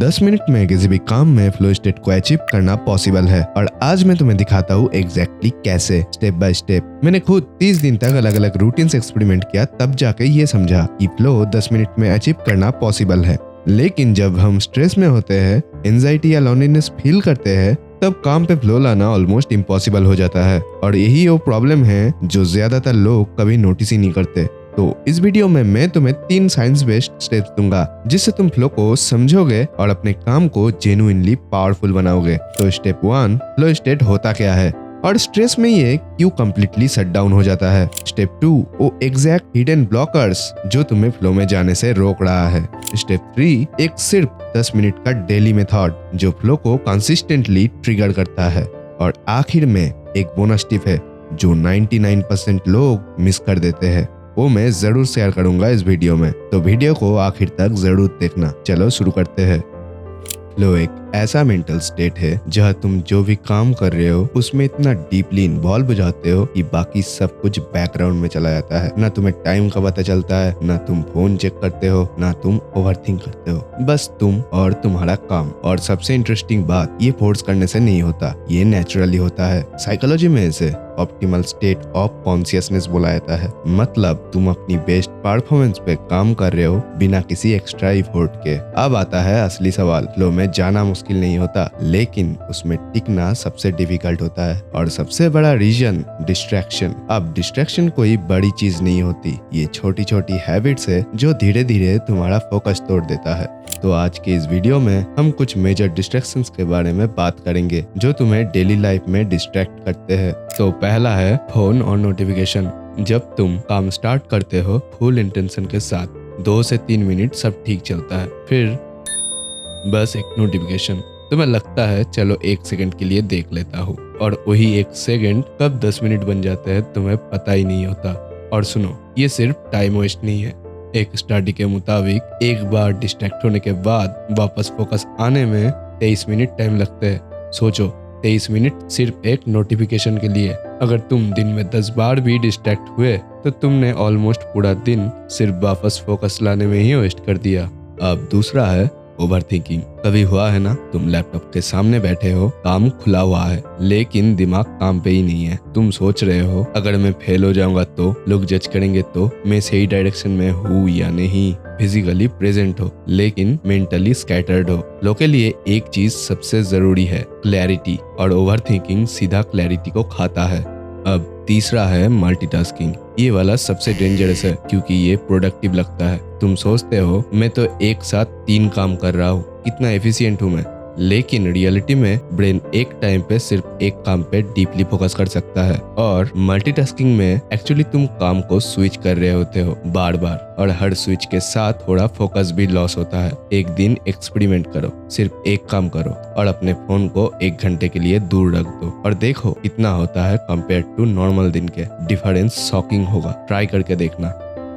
10 minute में किसी भी काम में फ्लो स्टेट को अचीव करना पॉसिबल है और आज मैं तुम्हें दिखाता हूँ एग्जैक्टली कैसे, स्टेप बाय स्टेप। मैंने खुद 30 दिन तक अलग अलग रूटीन्स एक्सपेरिमेंट किया, तब जाके ये समझा कि फ्लो 10 मिनट में अचीव करना पॉसिबल है। लेकिन जब हम स्ट्रेस में होते हैं, एंजाइटी या लोनलीनेस फील करते हैं, तब काम पे फ्लो लाना ऑलमोस्ट इम्पॉसिबल हो जाता है। और यही वो प्रॉब्लम है जो ज्यादातर लोग कभी नोटिस ही नहीं करते। तो इस वीडियो में मैं तुम्हें 3 साइंस बेस्ड स्टेप्स दूंगा जिससे तुम फ्लो को समझोगे और अपने काम को जेन्युइनली पावरफुल बनाओगे। तो स्टेप 1, फ्लो स्टेट होता क्या है और स्ट्रेस में ये क्यों कंप्लीटली शट डाउन हो जाता है। स्टेप 2, वो एग्जैक्ट हिडन ब्लॉकर्स जो तुम्हें फ्लो में जाने से रोक रहा है। स्टेप 3, एक सिर्फ 10 मिनट का डेली मेथड जो फ्लो को कंसिस्टेंटली ट्रिगर करता है। और आखिर में एक बोनस टिप है जो 99% लोग मिस कर देते हैं, वो मैं जरूर शेयर करूंगा इस वीडियो में, तो वीडियो को आखिर तक जरूर देखना। चलो शुरू करते हैं। फ्लो एक ऐसा मेंटल स्टेट है जहाँ तुम जो भी काम कर रहे हो उसमें इतना डीपली इन्वॉल्व हो जाते हो कि बाकी सब कुछ बैकग्राउंड में चला जाता है। ना तुम्हें टाइम का पता चलता है, ना तुम फोन चेक करते हो, ना तुम ओवरथिंक करते हो, बस तुम और तुम्हारा काम। और सबसे इंटरेस्टिंग बात, ये फोर्स करने से नहीं होता, ये नेचुरली होता है। साइकोलॉजी में इसे ऑप्टिमल स्टेट ऑफ कॉन्शियसनेस बोला जाता है। मतलब तुम अपनी बेस्ट परफॉर्मेंस पे काम कर रहे हो बिना किसी एक्स्ट्रा एफर्ट के। अब आता है असली सवाल। फ्लो में जाना मुश्किल नहीं होता, लेकिन उसमें टिकना सबसे डिफिकल्ट होता है। और सबसे बड़ा रीजन डिस्ट्रैक्शन। अब डिस्ट्रैक्शन कोई बड़ी चीज नहीं होती, ये छोटी छोटी हैबिट्स है जो धीरे धीरे तुम्हारा फोकस तोड़ देता है। तो आज के इस वीडियो में हम कुछ मेजर डिस्ट्रैक्शंस के बारे में बात करेंगे जो तुम्हें डेली लाइफ में डिस्ट्रैक्ट करते हैं। तो पहला है फोन और नोटिफिकेशन। जब तुम काम स्टार्ट करते हो फुल इंटेंशन के साथ 2 से 3 मिनट सब ठीक चलता है, फिर बस एक नोटिफिकेशन, तुम्हें लगता है चलो 1 सेकंड के लिए देख लेता हूँ, और वही 1 सेकंड कब 10 मिनट बन जाते हैं तुम्हें पता ही नहीं होता। और सुनो, ये सिर्फ टाइम वेस्ट नहीं है। एक स्टडी के मुताबिक एक बार डिस्ट्रैक्ट होने के बाद वापस फोकस आने में 23 मिनट टाइम लगते हैं। सोचो, 23 मिनट सिर्फ एक नोटिफिकेशन के लिए। अगर तुम दिन में 10 बार भी डिस्ट्रैक्ट हुए तो तुमने ऑलमोस्ट पूरा दिन सिर्फ वापस फोकस लाने में ही वेस्ट कर दिया। अब दूसरा है ओवरथिंकिंग। कभी हुआ है ना, तुम लैपटॉप के सामने बैठे हो, काम खुला हुआ है, लेकिन दिमाग काम पे ही नहीं है। तुम सोच रहे हो अगर मैं फेल हो जाऊंगा तो लोग जज करेंगे, तो मैं सही डायरेक्शन में हूँ या नहीं। फिजिकली प्रेजेंट हो लेकिन मेंटली स्कैटर्ड हो। लोग के लिए एक चीज सबसे जरूरी है, क्लैरिटी, और ओवरथिंकिंग सीधा क्लैरिटी को खाता है। अब तीसरा है मल्टीटास्किंग। ये वाला सबसे डेंजरस है क्योंकि ये प्रोडक्टिव लगता है। तुम सोचते हो मैं तो एक साथ 3 काम कर रहा हूँ, कितना एफिशिएंट हूँ मैं। लेकिन रियलिटी में ब्रेन एक टाइम पे सिर्फ एक काम पे डीपली फोकस कर सकता है। और मल्टीटास्किंग में एक्चुअली तुम काम को स्विच कर रहे होते हो बार बार, और हर स्विच के साथ थोड़ा फोकस भी लॉस होता है। एक दिन एक्सपेरिमेंट करो, सिर्फ एक काम करो और अपने फोन को 1 घंटे के लिए दूर रख दो, और देखो कितना होता है कंपेयर टू नॉर्मल दिन के। डिफरेंस शॉकिंग होगा, ट्राई करके देखना।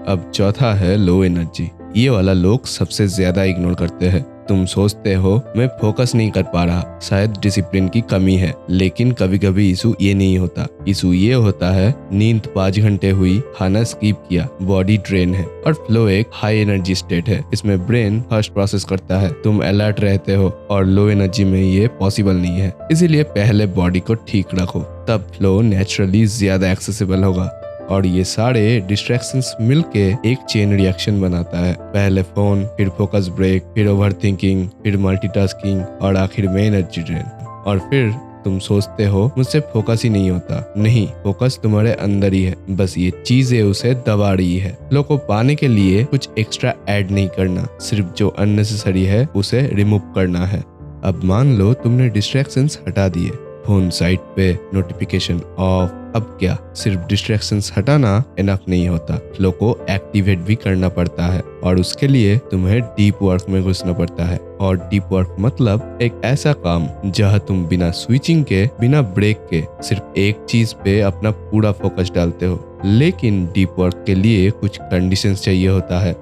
अब चौथा है लो एनर्जी। ये वाला लोग सबसे ज्यादा इग्नोर करते हैं। तुम सोचते हो मैं फोकस नहीं कर पा रहा, शायद डिसिप्लिन की कमी है, लेकिन कभी कभी इशू ये नहीं होता। इशू ये होता है नींद 5 घंटे हुई, खाना स्किप किया, बॉडी ड्रेन है। और फ्लो एक हाई एनर्जी स्टेट है, इसमें ब्रेन फर्स्ट प्रोसेस करता है, तुम अलर्ट रहते हो, और लो एनर्जी में ये पॉसिबल नहीं है। इसीलिए पहले बॉडी को ठीक रखो, तब फ्लो नेचुरली ज्यादा एक्सेसिबल होगा। और ये सारे डिस्ट्रैक्शंस मिलके एक चेन रिएक्शन बनाता है। पहले फोन, फिर फोकस ब्रेक, फिर ओवरथिंकिंग, फिर मल्टीटास्किंग, और आखिर में एनर्जी ड्रेन। और फिर तुम सोचते हो मुझसे फोकस ही नहीं होता। नहीं, फोकस तुम्हारे अंदर ही है, बस ये चीजें उसे दबा रही है। फ्लो को पाने के लिए कुछ एक्स्ट्रा ऐड नहीं करना, सिर्फ जो अननेसेसरी है उसे रिमूव करना है। अब मान लो तुमने डिस्ट्रैक्शंस हटा दिए, फोन साइड पे, नोटिफिकेशन ऑफ। अब क्या सिर्फ डिस्ट्रैक्शंस हटाना इनफ नहीं होता, फ्लो को एक्टिवेट भी करना पड़ता है, और उसके लिए तुम्हें डीप वर्क में घुसना पड़ता है। और डीप वर्क मतलब एक ऐसा काम जहाँ तुम बिना स्विचिंग के, बिना ब्रेक के सिर्फ एक चीज पे अपना पूरा फोकस डालते हो। लेकिन डीप वर्क के लिए कुछ कंडीशंस चाहिए होता है।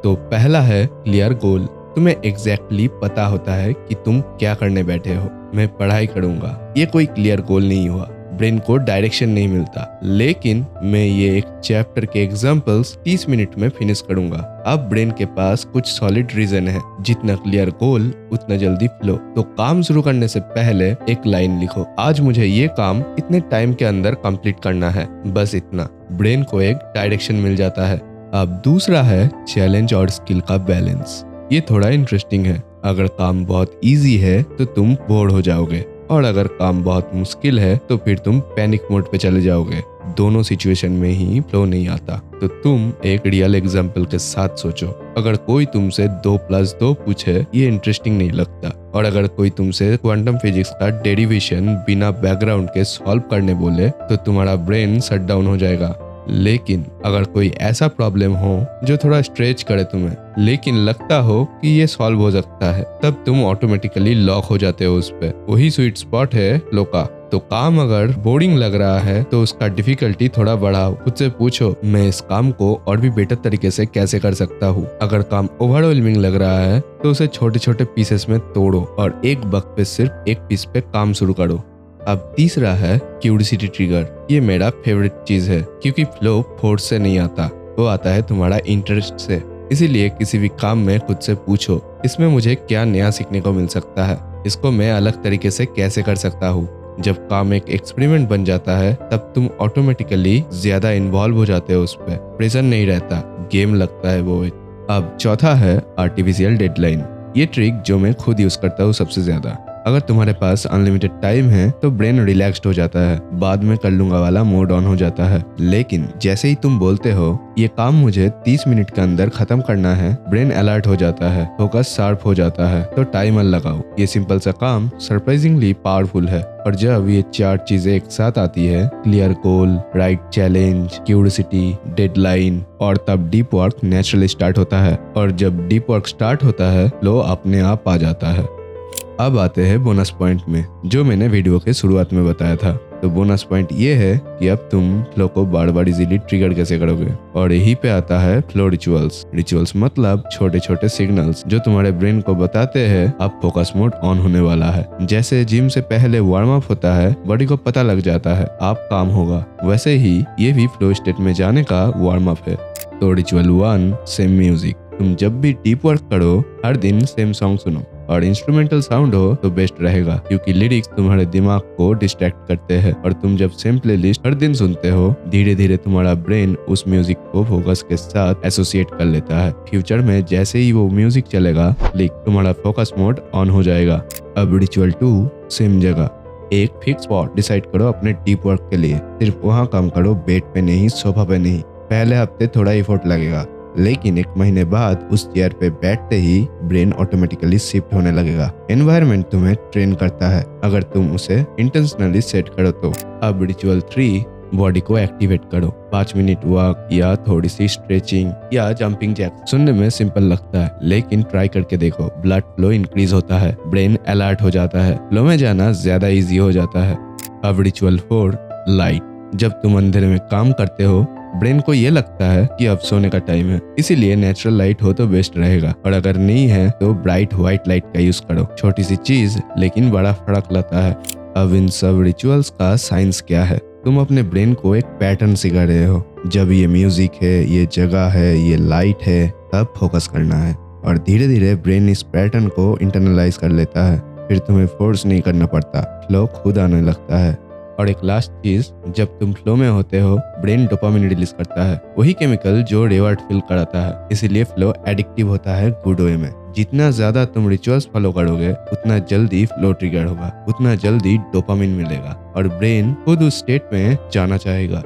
तो पहला है क्लियर गोल। तुम्हें एग्जैक्टली पता होता है कि तुम क्या करने बैठे हो। मैं पढ़ाई करूंगा, ये कोई क्लियर गोल नहीं हुआ। ब्रेन को डायरेक्शन नहीं मिलता। लेकिन मैं ये एक चैप्टर के एग्जांपल्स 30 मिनट में फिनिश करूंगा। अब ब्रेन के पास कुछ सॉलिड रीजन है, जितना क्लियर गोल उतना जल्दी फ्लो। तो काम शुरू करने से पहले एक लाइन लिखो, आज मुझे ये काम इतने टाइम के अंदर कंप्लीट करना है, बस इतना। ब्रेन को एक डायरेक्शन मिल जाता है। अब दूसरा है चैलेंज और स्किल का बैलेंस। ये थोड़ा इंटरेस्टिंग है। अगर काम बहुत इजी है तो तुम बोर हो जाओगे, और अगर काम बहुत मुश्किल है तो फिर तुम पैनिक मोड पे चले जाओगे। दोनों सिचुएशन में ही फ्लो नहीं आता। तो तुम एक रियल एग्जांपल के साथ सोचो। अगर कोई तुमसे 2+2 पूछे, ये इंटरेस्टिंग नहीं लगता। और अगर कोई तुमसे क्वांटम फिजिक्स का डेरिवेशन बिना बैकग्राउंड के सॉल्व करने बोले तो तुम्हारा ब्रेन शट डाउन हो जाएगा। लेकिन अगर कोई ऐसा प्रॉब्लम हो जो थोड़ा स्ट्रेच करे तुम्हें, लेकिन लगता हो कि ये सॉल्व हो सकता है, तब तुम ऑटोमेटिकली लॉक हो जाते हो उस पे। वही स्वीट स्पॉट है फ्लो का। तो काम अगर बोरिंग लग रहा है तो उसका डिफिकल्टी थोड़ा बढ़ाओ। खुद से पूछो, मैं इस काम को और भी बेटर तरीके से कैसे कर सकता हूँ। अगर काम ओवरवेलमिंग लग रहा है तो उसे छोटे छोटे पीसेस में तोड़ो और एक वक्त पे सिर्फ एक पीस पे काम शुरू करो। अब तीसरा है क्यूरियोसिटी ट्रिगर। ये मेरा फेवरेट चीज है, क्योंकि फ्लो फोर्स से नहीं आता, वो आता है तुम्हारा इंटरेस्ट से। इसीलिए किसी भी काम में खुद से पूछो, इसमें मुझे क्या नया सीखने को मिल सकता है, इसको मैं अलग तरीके से कैसे कर सकता हूँ। जब काम एक एक्सपेरिमेंट बन जाता है तब तुम ऑटोमेटिकली ज्यादा इन्वॉल्व हो जाते हो उस पर। प्रेशर नहीं रहता, गेम लगता है वो। अब चौथा है आर्टिफिशियल डेडलाइन। ये ट्रिक जो मैं खुद यूज करता हूँ सबसे ज्यादा। अगर तुम्हारे पास अनलिमिटेड टाइम है तो ब्रेन रिलैक्स्ड हो जाता है, बाद में कर लूंगा वाला मोड ऑन हो जाता है। लेकिन जैसे ही तुम बोलते हो ये काम मुझे 30 मिनट के अंदर खत्म करना है, ब्रेन अलर्ट हो जाता है, फोकस शार्प हो जाता है। तो टाइमर लगाओ। ये सिंपल सा काम सरप्राइजिंगली पावरफुल है। और जब ये 4 चीजें एक साथ आती है, clear goal, right challenge, curiosity, deadline, और तब डीप वर्क नेचुरली स्टार्ट होता है। और जब डीप वर्क स्टार्ट होता है, फ्लो अपने आप आ जाता है। अब आते हैं बोनस पॉइंट में, जो मैंने वीडियो के शुरुआत में बताया था। तो बोनस पॉइंट ये है कि अब तुम फ्लो को बार बार इजीली ट्रिगर कैसे करोगे। और यही पे आता है फ्लो रिचुअल्स। रिचुअल्स मतलब छोटे छोटे सिग्नल्स जो तुम्हारे ब्रेन को बताते हैं अब फोकस मोड ऑन होने वाला है। जैसे जिम से पहले वार्म अप होता है, बॉडी को पता लग जाता है आप काम होगा, वैसे ही ये भी फ्लो स्टेट में जाने का वार्म अप है। तो रिचुअल 1, सेम म्यूजिक। तुम जब भी डीप वर्क करो हर दिन सेम सॉन्ग सुनो, और इंस्ट्रूमेंटल साउंड हो तो बेस्ट रहेगा, क्योंकि लिरिक्स तुम्हारे दिमाग को डिस्ट्रैक्ट करते हैं। और तुम जब सेम प्लेलिस्ट हर दिन सुनते हो, धीरे धीरे तुम्हारा ब्रेन उस म्यूजिक को फोकस के साथ एसोसिएट कर लेता है। फ्यूचर में जैसे ही वो म्यूजिक चलेगा, क्लिक, तुम्हारा फोकस मोड ऑन हो जाएगा। अब रिचुअल 2, सेम जगह। एक फिक्स स्पॉट डिसाइड करो अपने डीप वर्क के लिए। सिर्फ वहाँ काम करो, बेड पे नहीं, सोफा पे नहीं। पहले हफ्ते थोड़ा एफर्ट लगेगा, लेकिन 1 महीने बाद उस चेयर पे बैठते ही ब्रेन ऑटोमेटिकली शिफ्ट होने लगेगा। एनवायरनमेंट तुम्हें ट्रेन करता है अगर तुम उसे इंटेंशनली सेट करो तो। अब रिचुअल 3, बॉडी को एक्टिवेट करो। 5 मिनट वॉक या थोड़ी सी स्ट्रेचिंग या जंपिंग जैक। सुनने में सिंपल लगता है, लेकिन ट्राई करके देखो। ब्लड फ्लो इंक्रीज होता है, ब्रेन अलर्ट हो जाता है, फ्लो में जाना ज्यादा इजी हो जाता है। अब रिचुअल 4, लाइट। जब तुम अंधेरे में काम करते हो, ब्रेन को ये लगता है कि अब सोने का टाइम है, इसीलिए नेचुरल लाइट हो तो बेस्ट रहेगा। और अगर नहीं है तो ब्राइट व्हाइट लाइट का यूज करो। छोटी सी चीज लेकिन बड़ा फर्क लाता है। अब इन सब रिचुअल्स का साइंस क्या है? तुम अपने ब्रेन को एक पैटर्न सिखा रहे हो। जब ये म्यूजिक है, ये जगह है, ये लाइट है, तब फोकस करना है। और धीरे धीरे ब्रेन इस पैटर्न को इंटरनलाइज कर लेता है। फिर तुम्हें फोर्स नहीं करना पड़ता, फ्लो खुद आने लगता है। और एक लास्ट चीज, जब तुम फ्लो में होते हो, ब्रेन डोपामिन रिलीज करता है, वही केमिकल जो रिवॉर्ड फील कराता है। इसीलिए फ्लो एडिक्टिव होता है गुड वे में। जितना ज्यादा तुम रिचुअल्स फॉलो करोगे, उतना जल्दी फ्लो ट्रिगर होगा, उतना जल्दी डोपामिन मिलेगा और ब्रेन खुद उस स्टेट में जाना चाहेगा।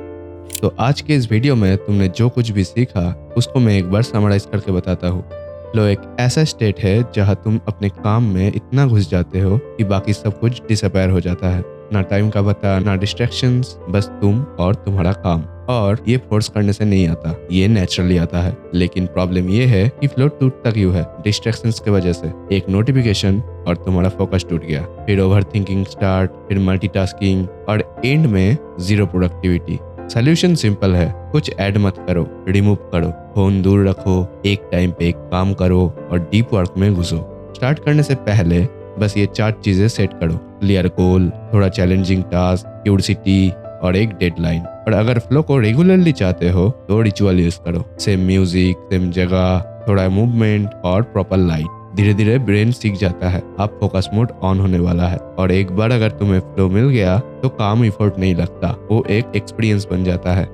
तो आज के इस वीडियो में तुमने जो कुछ भी सीखा, उसको मैं एक बार समराइज करके बताता हूँ। फ्लो एक ऐसा स्टेट है जहाँ तुम अपने काम में इतना घुस जाते हो कि बाकी सब कुछ डिसअपेयर हो जाता है। ना टाइम का पता, ना डिस्ट्रैक्शंस, बस तुम और तुम्हारा काम। और ये फोर्स करने से नहीं आता, ये नेचुरली आता है। लेकिन प्रॉब्लम ये है कि फ्लो टूटता क्यों है? डिस्ट्रैक्शंस की वजह से। एक नोटिफिकेशन और तुम्हारा फोकस टूट गया, फिर ओवरथिंकिंग स्टार्ट, फिर मल्टीटास्किंग और एंड में जीरो प्रोडक्टिविटी। सोल्यूशन सिंपल है, कुछ ऐड मत करो, रिमूव करो, फोन दूर रखो, एक टाइम पे एक काम करो और डीप वर्क में घुसो। स्टार्ट करने से पहले बस ये 4 चीजें सेट करो। क्लियर गोल, थोड़ा चैलेंजिंग टास्क, क्यूरियोसिटी और एक डेडलाइन। और अगर फ्लो को रेगुलरली चाहते हो तो रिचुअल यूज करो। सेम म्यूजिक, सेम जगह, थोड़ा मूवमेंट और प्रॉपर लाइट। धीरे धीरे ब्रेन सीख जाता है, आप फोकस मोड ऑन होने वाला है। और एक बार अगर तुम्हें फ्लो मिल गया तो काम एफर्ट नहीं लगता, वो एक एक्सपीरियंस बन जाता है।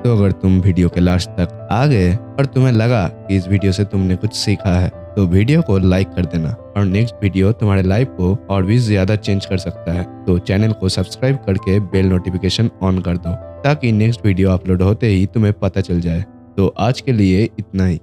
तो अगर तुम वीडियो के लास्ट तक आ गए और तुम्हें लगा कि इस वीडियो से तुमने कुछ सीखा है तो वीडियो को लाइक कर देना। और नेक्स्ट वीडियो तुम्हारे लाइफ को और भी ज्यादा चेंज कर सकता है। तो चैनल को सब्सक्राइब करके बेल नोटिफिकेशन ऑन कर दो ताकि नेक्स्ट वीडियो अपलोड होते ही तुम्हें पता चल जाए। तो आज के लिए इतना ही।